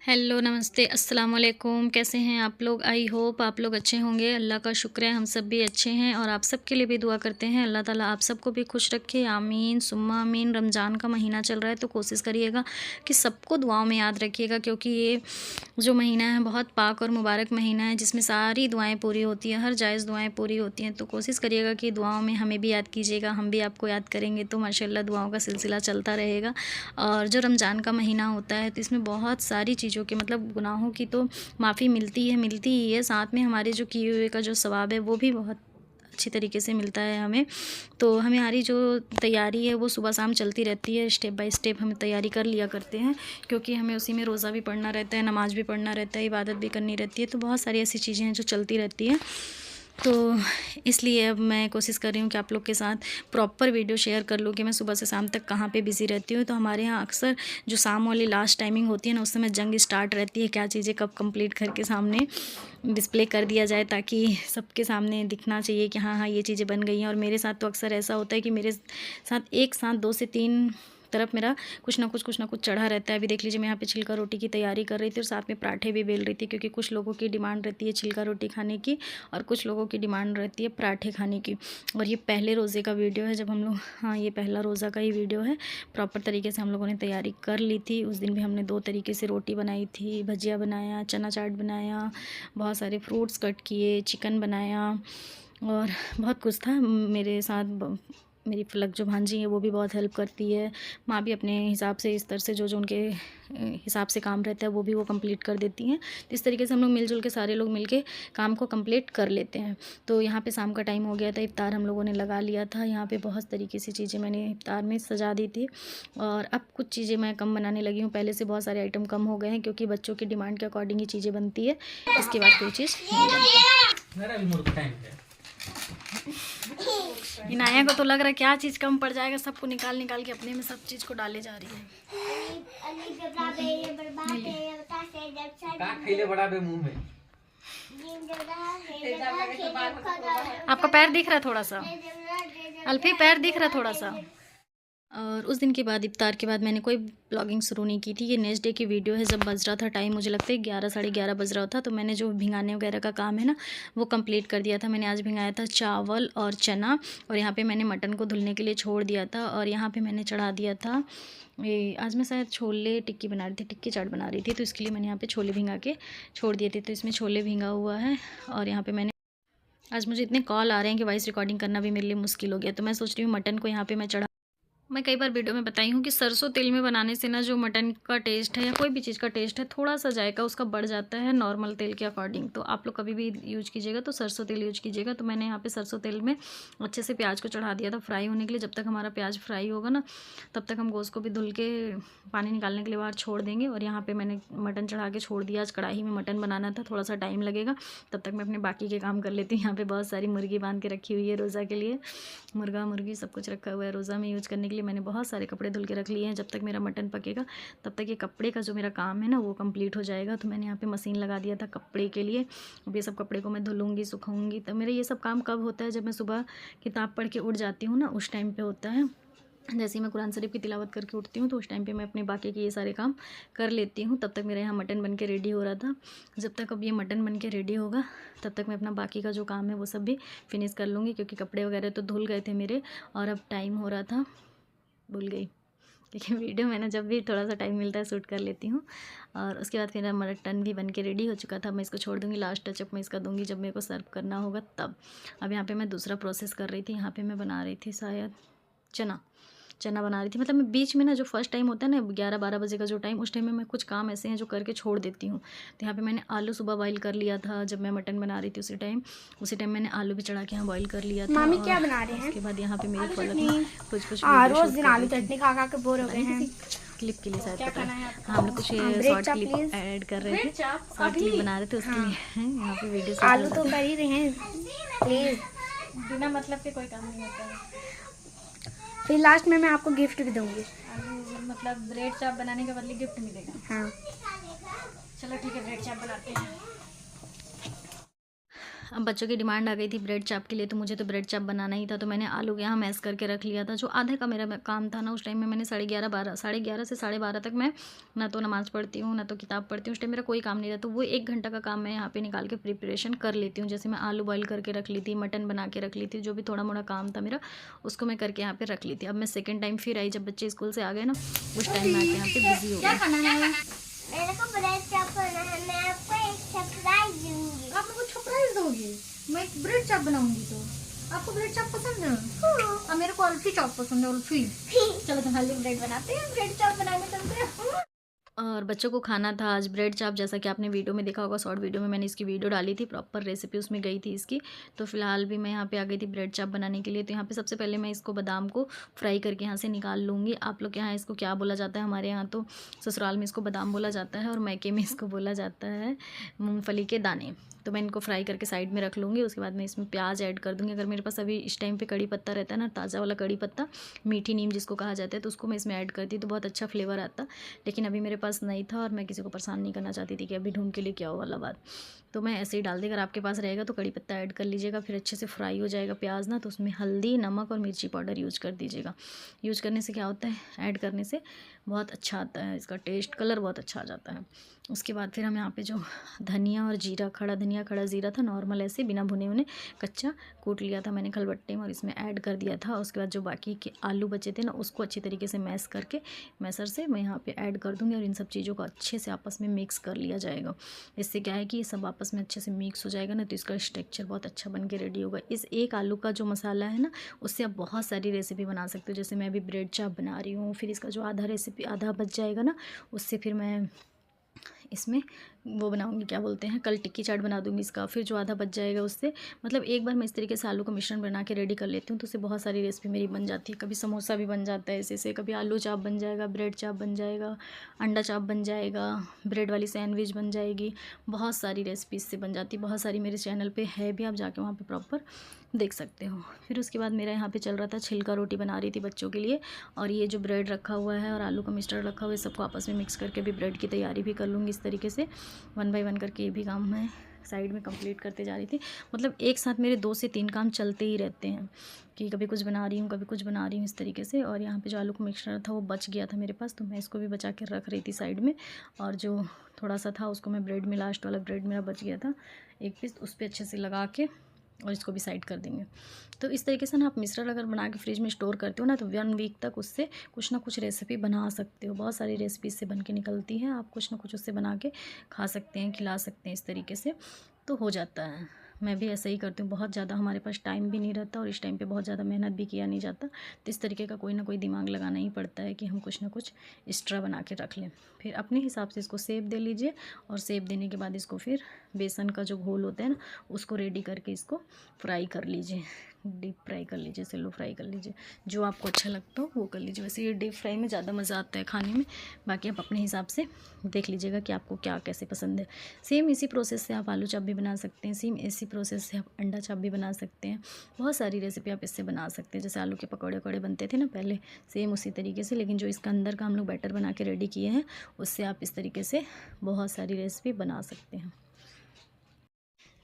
Hello नमस्ते अस्सलाम वालेकुम। कैसे हैं आप लोग? आई होप आप लोग अच्छे होंगे। अल्लाह का शुक्र है हम सब भी अच्छे हैं और आप सब के लिए भी दुआ करते हैं अल्लाह ताला आप सबको भी खुश रखे, आमीन सुम्मा आमीन। रमज़ान का महीना चल रहा है तो कोशिश करिएगा कि सबको दुआओं में याद रखिएगा, क्योंकि ये जो महीना है बहुत पाक और मुबारक महीना है जिसमें सारी दुआएं पूरी होती हैं, हर जायज़ दुआएं पूरी होती हैं। तो कोशिश करिएगा कि दुआओं में हमें भी याद कीजिएगा, हम भी आपको याद करेंगे तो माशाल्लाह दुआओं का सिलसिला चलता रहेगा। और जो रमज़ान का महीना होता है तो इसमें बहुत सारी चीज़ों के मतलब गुनाहों की तो माफ़ी मिलती ही है, साथ में हमारे जो किए हुए का जो सवाब है वो भी बहुत अच्छी तरीके से मिलता है हमें। तो हमारी जो तैयारी है वो सुबह शाम चलती रहती है, स्टेप बाय स्टेप हम तैयारी कर लिया करते हैं, क्योंकि हमें उसी में रोज़ा भी पढ़ना रहता है, नमाज़ भी पढ़ना रहता है, इबादत भी करनी रहती है। तो बहुत सारी ऐसी चीज़ें हैं जो चलती रहती हैं। तो इसलिए अब मैं कोशिश कर रही हूँ कि आप लोग के साथ प्रॉपर वीडियो शेयर कर लूँ कि मैं सुबह से शाम तक कहाँ पे बिज़ी रहती हूँ। तो हमारे यहाँ अक्सर जो शाम वाली लास्ट टाइमिंग होती है ना, उस समय जंग स्टार्ट रहती है, क्या चीज़ें कब कंप्लीट करके सामने डिस्प्ले कर दिया जाए, ताकि सबके सामने दिखना चाहिए कि हाँ हाँ ये चीज़ें बन गई हैं। और मेरे साथ तो अक्सर ऐसा होता है कि मेरे साथ एक साथ 2 से 3 तरफ मेरा कुछ ना कुछ चढ़ा रहता है। अभी देख लीजिए मैं यहाँ पे छिलका रोटी की तैयारी कर रही थी और साथ में पराठे भी बेल रही थी, क्योंकि कुछ लोगों की डिमांड रहती है छिलका रोटी खाने की और कुछ लोगों की डिमांड रहती है पराठे खाने की। और ये पहले रोज़े का वीडियो है जब हम लोग, हाँ ये पहला रोज़ा का ही वीडियो है। प्रॉपर तरीके से हम लोगों ने तैयारी कर ली थी। उस दिन भी हमने 2 तरीके से रोटी बनाई थी, भजिया बनाया, चना चाट बनाया, बहुत सारे फ्रूट्स कट किए, चिकन बनाया और बहुत कुछ था। मेरे साथ मेरी फलक जो भांजी है वो भी बहुत हेल्प करती है। माँ भी अपने हिसाब से इस तरह से जो जो उनके हिसाब से काम रहता है वो भी वो कंप्लीट कर देती हैं। तो इस तरीके से हम लोग मिलजुल के सारे लोग मिलके काम को कंप्लीट कर लेते हैं। तो यहाँ पे शाम का टाइम हो गया था, इफ्तार हम लोगों ने लगा लिया था। यहाँ पे बहुत तरीके से चीज़ें मैंने इफ्तार में सजा दी थी और अब कुछ चीज़ें मैं कम बनाने लगी हूँ। पहले से बहुत सारे आइटम कम हो गए हैं, क्योंकि बच्चों की डिमांड के अकॉर्डिंग ही चीज़ें बनती है, इसके बाद कोई चीज़ नहीं बनती। इनाया को तो लग रहा है क्या चीज़ कम पड़ जाएगा, सबको निकाल निकाल के अपने में सब चीज़ को डाले जा रही है। आपका पैर दिख रहा है थोड़ा सा, अल्फी पैर दिख रहा है थोड़ा सा। और उस दिन के बाद इफ्तार के बाद मैंने कोई ब्लॉगिंग शुरू नहीं की थी। ये नेक्स्ट डे की वीडियो है, जब बज रहा था टाइम, मुझे लगता है 11 साढ़े 11 बज रहा था। तो मैंने जो भिंगाने वगैरह का काम है ना वो कंप्लीट कर दिया था। मैंने आज भिंगाया था चावल और चना, और यहाँ पे मैंने मटन को धुलने के लिए छोड़ दिया था। और यहाँ पे मैंने चढ़ा दिया था ये, आज मैं शायद छोले टिक्की बना रही थी, टिक्की चाट बना रही थी, तो इसके लिए मैंने यहाँ पर छोले भिंगा के छोड़ दिए थे। तो इसमें छोले भिंगा हुआ है। और यहाँ पर मैंने, आज मुझे इतने कॉल आ रहे हैं कि वॉइस रिकॉर्डिंग करना भी मेरे लिए मुश्किल हो गया। तो मैं सोच रही हूँ मटन को यहाँ पे मैं चढ़ा, मैं कई बार वीडियो में बताई हूँ कि सरसों तेल में बनाने से ना जो मटन का टेस्ट है या कोई भी चीज़ का टेस्ट है थोड़ा सा जायका उसका बढ़ जाता है नॉर्मल तेल के अकॉर्डिंग। तो आप लोग कभी भी यूज कीजिएगा तो सरसों तेल यूज कीजिएगा। तो मैंने यहाँ पे सरसों तेल में अच्छे से प्याज को चढ़ा दिया था फ्राई होने के लिए। जब तक हमारा प्याज फ्राई होगा ना तब तक हम गोश्त को भी धुल के पानी निकालने के लिए बाहर छोड़ देंगे। और यहाँ पर मैंने मटन चढ़ा के छोड़ दिया। आज कढ़ाई में मटन बनाना था, थोड़ा सा टाइम लगेगा, तब तक मैं अपने बाकी के काम कर लेती हूँ। यहाँ पर बहुत सारी मुर्गी बांध के रखी हुई है रोज़ा के लिए, मुर्गा मुर्गी सब कुछ रखा हुआ है रोज़ा में यूज़ करने के लिए। मैंने बहुत सारे कपड़े धुल के रख लिए हैं। जब तक मेरा मटन पकेगा तब तक ये कपड़े का जो मेरा काम है ना वो कंप्लीट हो जाएगा। तो मैंने यहाँ पे मशीन लगा दिया था कपड़े के लिए। अब ये सब कपड़े को मैं धुलूँगी सुखाऊंगी। तो मेरा ये सब काम कब होता है, जब मैं सुबह किताब पढ़ के उठ जाती हूँ ना उस टाइम पर होता है। जैसे ही मैं कुरान शरीफ की तिलावत करके उठती हूँ तो उस टाइम पे मैं अपने बाकी के ये सारे काम कर लेती हूँ। तब तक मेरे यहाँ मटन बन के रेडी हो रहा था। जब तक अब ये मटन बन के रेडी होगा तब तक मैं अपना बाकी का जो काम है वो सब भी फिनिश कर लूँगी, क्योंकि कपड़े वगैरह तो धुल गए थे मेरे और अब टाइम हो रहा था, भूल गई, क्योंकि वीडियो मैंने जब भी थोड़ा सा टाइम मिलता है शूट कर लेती हूँ। और उसके बाद मेरा मटन भी बन के रेडी हो चुका था। मैं इसको छोड़ दूँगी, लास्ट टचअप मैं इसका दूँगी जब मेरे को सर्व करना होगा तब। अब यहाँ पे मैं दूसरा प्रोसेस कर रही थी। यहाँ पे मैं बना रही थी शायद चना बना रही थी। मतलब मैं बीच में ना जो फर्स्ट टाइम होता है ना 11-12 बजे का जो टाइम, उस टाइम में मैं कुछ काम ऐसे हैं जो करके छोड़ देती हूँ। तो यहाँ पे मैंने आलू सुबह बॉईल कर लिया था जब मैं मटन बना रही थी। उसी टाइम मैंने आलू भी चढ़ा के यहाँ बॉईल कर लिया था। मामी क्या बना रहे हैं? उसके बाद यहाँ पे मेरी फलक में कुछ रोज दिन आलू चटनी खा खा के बोर हो गए हैं। क्लिप के लिए शायद पता है, हम लोग कुछ शॉर्ट क्लिप ऐड कर रहे थे, शॉर्ट क्लिप बना रहे थे उसके लिए यहाँ पे वीडियो। आलू तो कर ही रहे हैं, प्लीज बिना मतलब के कोई काम नहीं होता है। फिर लास्ट में मैं आपको गिफ्ट भी दूंगी। मतलब ब्रेड चाप बनाने के बदले गिफ्ट मिलेगा? हाँ चलो ठीक है, ब्रेड चाप बनाते हैं। अब बच्चों की डिमांड आ गई थी ब्रेड चाप के लिए, तो मुझे तो ब्रेड चाप बनाना ही था। तो मैंने आलू यहाँ मैश करके रख लिया था। जो आधे का मेरा काम था ना, उस टाइम में मैंने 11:30 से 12:30 तक मैं ना तो नमाज़ पढ़ती हूँ ना तो किताब पढ़ती हूँ। उस टाइम मेरा कोई काम नहीं रहता, तो वो 1 घंटा का काम मैं यहाँ पे निकाल के प्रिपरेशन कर लेती हूँ। जैसे मैं आलू बॉयल करके रख ली थी, मटन बना के रख ली थी, जो भी थोड़ा मोड़ा काम था मेरा उसको मैं करके यहाँ पे रख ली थी। अब मैं सेकेंड टाइम फिर आई, जब बच्चे स्कूल से आ गए ना, उस टाइम मैं आके यहाँ पे बिजी हो गई। मेरे को ब्रेड चाप बनाना है, मैं आपको एक सरप्राइज दूंगी। आप मेरे को सरप्राइज दोगे? मैं ब्रेड चाप बनाऊंगी तो आपको ब्रेड चाप पसंद है? और मेरे को अल्फी चाप पसंद है, अल्फी। चलो तो हल्दी ब्रेड बनाते हैं, ब्रेड चाप बनाने चलते हैं। और बच्चों को खाना था आज ब्रेड चाप, जैसा कि आपने वीडियो में देखा होगा, शॉर्ट वीडियो में मैंने इसकी वीडियो डाली थी, प्रॉपर रेसिपी उसमें गई थी इसकी। तो फिलहाल भी मैं यहाँ पे आ गई थी ब्रेड चाप बनाने के लिए। तो यहाँ पे सबसे पहले मैं इसको बादाम को फ्राई करके यहाँ से निकाल लूँगी। आप लोग के यहाँ इसको क्या बोला जाता है? हमारे यहाँ तो ससुराल में इसको बादाम बोला जाता है और मैके में इसको बोला जाता है मूँगफली के दाने। तो मैं इनको फ्राई करके साइड में रख लूँगी। उसके बाद मैं इसमें प्याज ऐड कर दूँगी। अगर मेरे पास अभी इस टाइम पे कड़ी पत्ता रहता है ना, ताज़ा वाला कड़ी पत्ता, मीठी नीम जिसको कहा जाता है, तो उसको मैं इसमें ऐड करती तो बहुत अच्छा फ्लेवर आता। लेकिन अभी मेरे पास नहीं था और मैं किसी को परेशान नहीं करना चाहती थी कि अभी ढूंढ के लिए क्या हो वाला बात। तो मैं ऐसे ही डाल दी। अगर आपके पास रहेगा तो कड़ी पत्ता ऐड कर लीजिएगा। फिर अच्छे से फ्राई हो जाएगा प्याज ना, तो उसमें हल्दी, नमक और मिर्ची पाउडर यूज़ कर दीजिएगा। यूज़ करने से क्या होता है, ऐड करने से बहुत अच्छा आता है, इसका टेस्ट, कलर बहुत अच्छा आ जाता है। उसके बाद फिर हम यहाँ पे जो धनिया और जीरा, खड़ा धनिया खड़ा जीरा था, नॉर्मल ऐसे बिना भुने हुए कच्चा कूट लिया था मैंने खलबट्टे में और इसमें ऐड कर दिया था। उसके बाद जो बाकी के आलू बचे थे ना, उसको अच्छी तरीके से मैश करके मैसर से मैं यहाँ पे ऐड कर दूँगी और इन सब चीज़ों को अच्छे से आपस में मिक्स कर लिया जाएगा। इससे क्या है कि ये सब आपस में अच्छे से मिक्स हो जाएगा ना, तो इसका स्ट्रक्चर बहुत अच्छा बन के रेडी होगा। इस एक आलू का जो मसाला है ना, उससे आप बहुत सारी रेसिपी बना सकते हो। जैसे मैं अभी ब्रेड चाप बना रही हूँ, फिर इसका जो आधा बच जाएगा ना, उससे फिर मैं इसमें वो बनाऊंगी, क्या बोलते हैं, कल टिक्की चाट बना दूंगी इसका। फिर जो आधा बच जाएगा उससे, मतलब एक बार मैं इस तरीके से आलू का मिश्रण बना के रेडी कर लेती हूँ, तो उससे बहुत सारी रेसिपी मेरी बन जाती है। कभी समोसा भी बन जाता है ऐसे से, कभी आलू चाप बन जाएगा, ब्रेड चाप बन जाएगा, अंडा चाप बन जाएगा, ब्रेड वाली सैंडविच बन जाएगी। बहुत सारी रेसिपी इससे बन जाती है। बहुत सारी मेरे चैनल पर है भी, आप जाके वहाँ पर प्रॉपर देख सकते हो। फिर उसके बाद मेरा यहाँ पे चल रहा था, छिलका रोटी बना रही थी बच्चों के लिए। और ये जो ब्रेड रखा हुआ है और आलू का मिक्सचर रखा हुआ है, सबको आपस में मिक्स करके भी ब्रेड की तैयारी भी कर लूँगी इस तरीके से। 1 बाय 1 करके ये भी काम मैं साइड में कंप्लीट करते जा रही थी। मतलब एक साथ मेरे 2 से 3 काम चलते ही रहते हैं, कि कभी कुछ बना रही हूँ, कभी कुछ बना रही हूँ, इस तरीके से। और यहाँ पे जो आलू का मिक्सचर था वो बच गया था मेरे पास, तो मैं इसको भी बचा के रख रही थी साइड में। और जो थोड़ा सा था उसको मैं ब्रेड में, लास्ट वाला ब्रेड मेरा बच गया था एक पीस, उस पर अच्छे से लगा के और इसको भी साइड कर देंगे। तो इस तरीके से ना आप मिश्रण अगर बना के फ्रिज में स्टोर करते हो ना, तो 1 वीक तक उससे कुछ ना कुछ रेसिपी बना सकते हो। बहुत सारी रेसिपी इससे बन के निकलती है, आप कुछ ना कुछ उससे बना के खा सकते हैं, खिला सकते हैं, इस तरीके से तो हो जाता है। मैं भी ऐसा ही करती हूँ। बहुत ज़्यादा हमारे पास टाइम भी नहीं रहता और इस टाइम पे बहुत ज़्यादा मेहनत भी किया नहीं जाता, तो इस तरीके का कोई ना कोई दिमाग लगाना ही पड़ता है कि हम कुछ ना कुछ एक्स्ट्रा बना के रख लें। फिर अपने हिसाब से इसको सेब दे लीजिए और सेब देने के बाद इसको फिर बेसन का जो घोल होता है ना, उसको रेडी करके इसको फ्राई कर लीजिए, डीप फ्राई कर लीजिए, सेलो फ्राई कर लीजिए, जो आपको अच्छा लगता हो वो कर लीजिए। वैसे ये डीप फ्राई में ज़्यादा मज़ा आता है खाने में, बाकी आप अपने हिसाब से देख लीजिएगा कि आपको क्या कैसे पसंद है। सेम इसी प्रोसेस से आप आलू चाप भी बना सकते हैं, सेम इसी प्रोसेस से आप अंडा चाप भी बना सकते हैं। बहुत सारी रेसिपी आप इससे बना सकते हैं। जैसे आलू के पकौड़े वकौड़े बनते थे ना पहले, सेम उसी तरीके से, लेकिन जो इसका अंदर का हम लोग बैटर बना के रेडी किए हैं, उससे आप इस तरीके से बहुत सारी रेसिपी बना सकते हैं।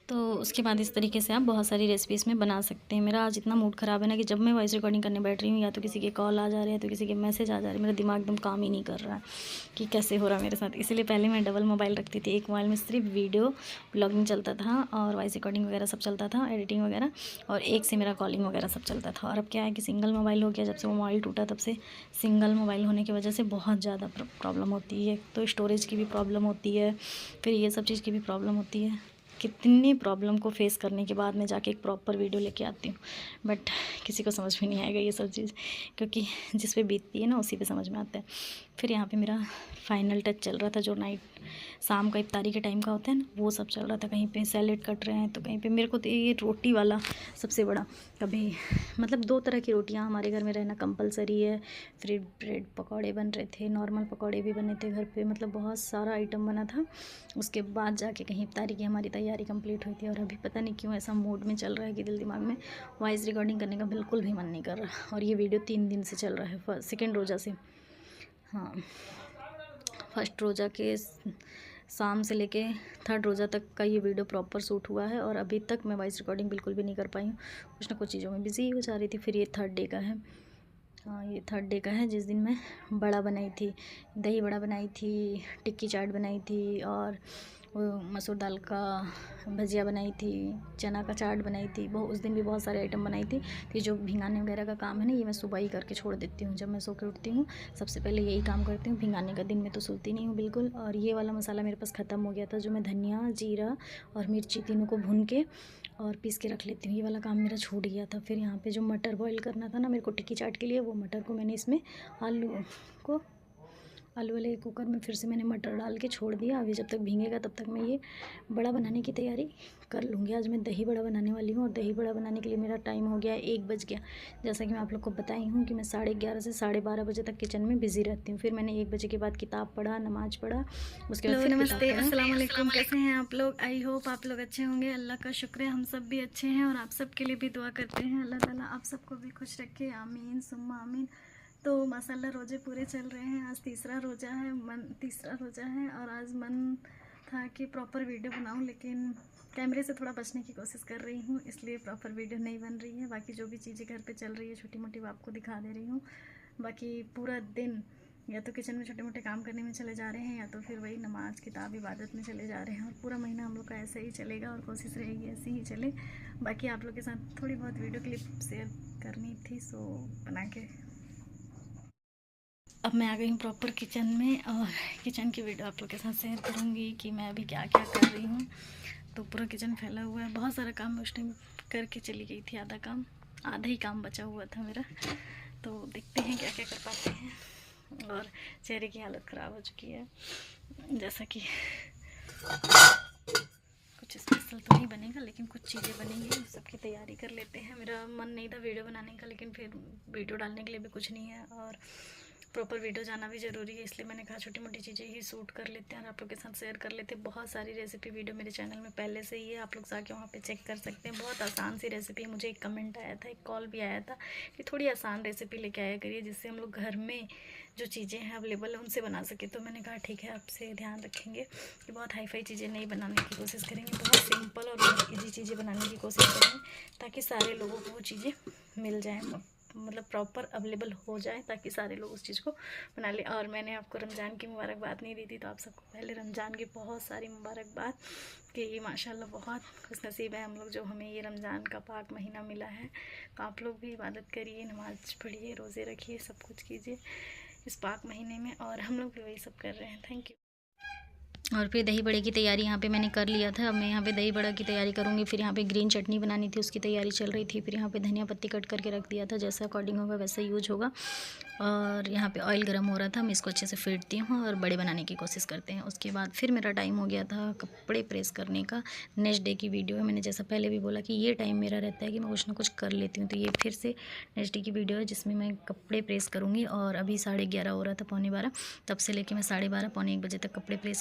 तो उसके बाद इस तरीके से आप बहुत सारी रेसिपी इसमें बना सकते हैं। मेरा आज इतना मूड ख़राब है ना कि जब मैं वॉइस रिकॉर्डिंग करने बैठ रही हूँ, या तो किसी के कॉल आ जा रहे हैं, तो किसी के मैसेज आ जा रहे हैं, मेरा दिमाग एकदम काम ही नहीं कर रहा है कि कैसे हो रहा है मेरे साथ। इसलिए पहले मैं डबल मोबाइल रखती थी। एक मोबाइल में सिर्फ वीडियो ब्लॉगिंग चलता था और वॉइस रिकॉर्डिंग वगैरह सब चलता था, एडिटिंग वगैरह, और एक से मेरा कॉलिंग वगैरह सब चलता था। और अब क्या है कि सिंगल मोबाइल हो गया। जब से वो मोबाइल टूटा तब से सिंगल मोबाइल होने की वजह से बहुत ज़्यादा प्रॉब्लम होती है। तो स्टोरेज की भी प्रॉब्लम होती है, फिर ये सब चीज़ की भी प्रॉब्लम होती है। कितनी प्रॉब्लम को फेस करने के बाद मैं जाके एक प्रॉपर वीडियो लेके आती हूँ, बट किसी को समझ में नहीं आएगा ये सब चीज़, क्योंकि जिस पे बीतती है ना उसी पे समझ में आता है। फिर यहाँ पे मेरा फाइनल टच चल रहा था, जो नाइट शाम का इफ्तारी के टाइम का होता है ना, वो सब चल रहा था। कहीं पे सैलेड कट रहे हैं, तो कहीं पे मेरे को तो ये रोटी वाला सबसे बड़ा, कभी मतलब 2 तरह की रोटियाँ हमारे घर में रहना कंपलसरी है। फिर ब्रेड पकौड़े बन रहे थे, नॉर्मल पकौड़े भी बने थे घर पे, मतलब बहुत सारा आइटम बना था। उसके बाद जाके कहीं इफ्तारी की हमारी तैयारी कंप्लीट हुई थी। और अभी पता नहीं क्यों ऐसा मूड में चल रहा है कि दिल दिमाग में वॉइस रिकॉर्डिंग करने का बिल्कुल भी मन नहीं कर रहा। और ये वीडियो 3 दिन से चल रहा है, सेकेंड रोज़ा से। हाँ, फर्स्ट रोज़ा के शाम से लेके 3rd रोज़ा तक का ये वीडियो प्रॉपर शूट हुआ है और अभी तक मैं वॉइस रिकॉर्डिंग बिल्कुल भी नहीं कर पाई हूँ, कुछ ना कुछ चीज़ों में बिज़ी हो जा रही थी। फिर ये 3rd डे का है, हाँ ये 3rd डे का है जिस दिन मैं बड़ा बनाई थी, दही बड़ा बनाई थी, टिक्की चाट बनाई थी और वो मसूर दाल का भजिया बनाई थी, चना का चाट बनाई थी। उस दिन भी बहुत सारे आइटम बनाई थी। तो जो भिंगाने वगैरह का काम है ना, ये मैं सुबह ही करके छोड़ देती हूँ। जब मैं सो के उठती हूँ सबसे पहले यही काम करती हूँ भिंगाने का। दिन में तो सोती नहीं हूँ बिल्कुल। और ये वाला मसाला मेरे पास ख़त्म हो गया था, जो मैं धनिया, जीरा और मिर्ची तीनों को भून के और पीस के रख लेती हूँ। ये वाला काम मेरा छूट गया था। फिर यहाँ पे जो मटर बॉईल करना था ना मेरे को टिक्की चाट के लिए, वो मटर को मैंने इसमें आलू वाले कुकर में फिर से मैंने मटर डाल के छोड़ दिया। अभी जब तक भीगेगा तब तक मैं ये बड़ा बनाने की तैयारी कर लूँगी। आज मैं दही बड़ा बनाने वाली हूँ और दही बड़ा बनाने के लिए मेरा टाइम हो गया है 1 बज गया। जैसा कि मैं आप लोग को बताई हूँ कि मैं 11:30 से 12:30 बजे तक किचन में बिज़ी रहती हूँ। फिर मैंने 1 बजे के बाद किताब पढ़ा, नमाज़ पढ़ा, उसके बाद फिर नमस्ते, अस्सलाम वालेकुम। कैसे हैं आप लोग? आई होप आप लोग अच्छे होंगे। अल्लाह का शुक्र है हम सब भी अच्छे हैं और आप सब के लिए भी दुआ करते हैं। अल्लाह ताला आप सबको भी खुश रखे, आमीन सुम्मा आमीन। तो माशाल्लाह रोज़े पूरे चल रहे हैं। आज तीसरा रोज़ा है और आज मन था कि प्रॉपर वीडियो बनाऊं, लेकिन कैमरे से थोड़ा बचने की कोशिश कर रही हूं, इसलिए प्रॉपर वीडियो नहीं बन रही है। बाकी जो भी चीज़ें घर पे चल रही है छोटी मोटी वो आपको दिखा दे रही हूँ। बाकी पूरा दिन या तो किचन में छोटे मोटे काम करने में चले जा रहे हैं या तो फिर वही नमाज किताब इबादत में चले जा रहे हैं। और पूरा महीना हम लोग का ऐसे ही चलेगा और कोशिश रहेगी ऐसे ही चले। बाकी आप लोग के साथ थोड़ी बहुत वीडियो क्लिप शेयर करनी थी, सो बना के अब मैं आ गई हूँ प्रॉपर किचन में और किचन की वीडियो आप लोग के साथ शेयर करूँगी कि मैं अभी क्या क्या कर रही हूँ। तो पूरा किचन फैला हुआ है, बहुत सारा काम मैं उस टाइम करके चली गई थी। आधा ही काम बचा हुआ था मेरा। तो देखते हैं क्या क्या कर पाते हैं। और चेहरे की हालत ख़राब हो चुकी है, जैसा कि कुछ स्पेशल तो नहीं बनेगा लेकिन कुछ चीज़ें बनेंगी, सबकी तैयारी कर लेते हैं। मेरा मन नहीं था वीडियो बनाने का, लेकिन फिर वीडियो डालने के लिए भी कुछ नहीं है और प्रॉपर वीडियो जाना भी ज़रूरी है, इसलिए मैंने कहा छोटी मोटी चीज़ें ही शूट कर लेते हैं और आप लोग के साथ शेयर कर लेते हैं। बहुत सारी रेसिपी वीडियो मेरे चैनल में पहले से ही है, आप लोग जाके वहाँ पे चेक कर सकते हैं। बहुत आसान सी रेसिपी है। मुझे एक कमेंट आया था, एक कॉल भी आया था कि थोड़ी आसान रेसिपी लेके आया करिए जिससे हम लोग घर में जो चीज़ें हैं अवेलेबल है उनसे बना सके। तो मैंने कहा ठीक है, आपसे ध्यान रखेंगे कि बहुत हाई फाई चीज़ें नहीं बनाने की कोशिश करेंगे, बहुत सिंपल और बहुत ईजी चीज़ें बनाने की कोशिश करेंगे ताकि सारे लोगों को वो चीज़ें मिल जाएँ, मतलब प्रॉपर अवेलेबल हो जाए ताकि सारे लोग उस चीज़ को बना लें। और मैंने आपको रमज़ान की मुबारकबाद नहीं दी थी, तो आप सबको पहले रमज़ान की बहुत सारी मुबारकबाद कि माशाल्लाह बहुत खुशनसीब है हम लोग जो हमें ये रमज़ान का पाक महीना मिला है। तो आप लोग भी इबादत करिए, नमाज़ पढ़िए, रोज़े रखिए, सब कुछ कीजिए इस पाक महीने में, और हम लोग भी वही सब कर रहे हैं। Thank you. और फिर दही बड़े की तैयारी यहाँ पे मैंने कर लिया था। अब मैं यहाँ पे दही बड़ा की तैयारी करूँगी। फिर यहाँ पे ग्रीन चटनी बनानी थी, उसकी तैयारी चल रही थी। फिर यहाँ पे धनिया पत्ती कट करके रख दिया था, जैसा अकॉर्डिंग होगा वैसा यूज होगा। और यहाँ पे ऑयल गर्म हो रहा था, मैं इसको अच्छे से फेंटती हूँ और बड़े बनाने की कोशिश करते हैं। उसके बाद फिर मेरा टाइम हो गया था कपड़े प्रेस करने का। नेक्स्ट डे की वीडियो है, मैंने जैसा पहले भी बोला कि ये टाइम मेरा रहता है कि मैं कुछ ना कुछ कर लेती हूँ। तो ये फिर से नेक्स्ट डे की वीडियो है जिसमें मैं कपड़े प्रेस करूँगी। और अभी 11:30 हो रहा था, 11:45, तब से लेके मैं 12:30 पौने 1 बजे तक कपड़े प्रेस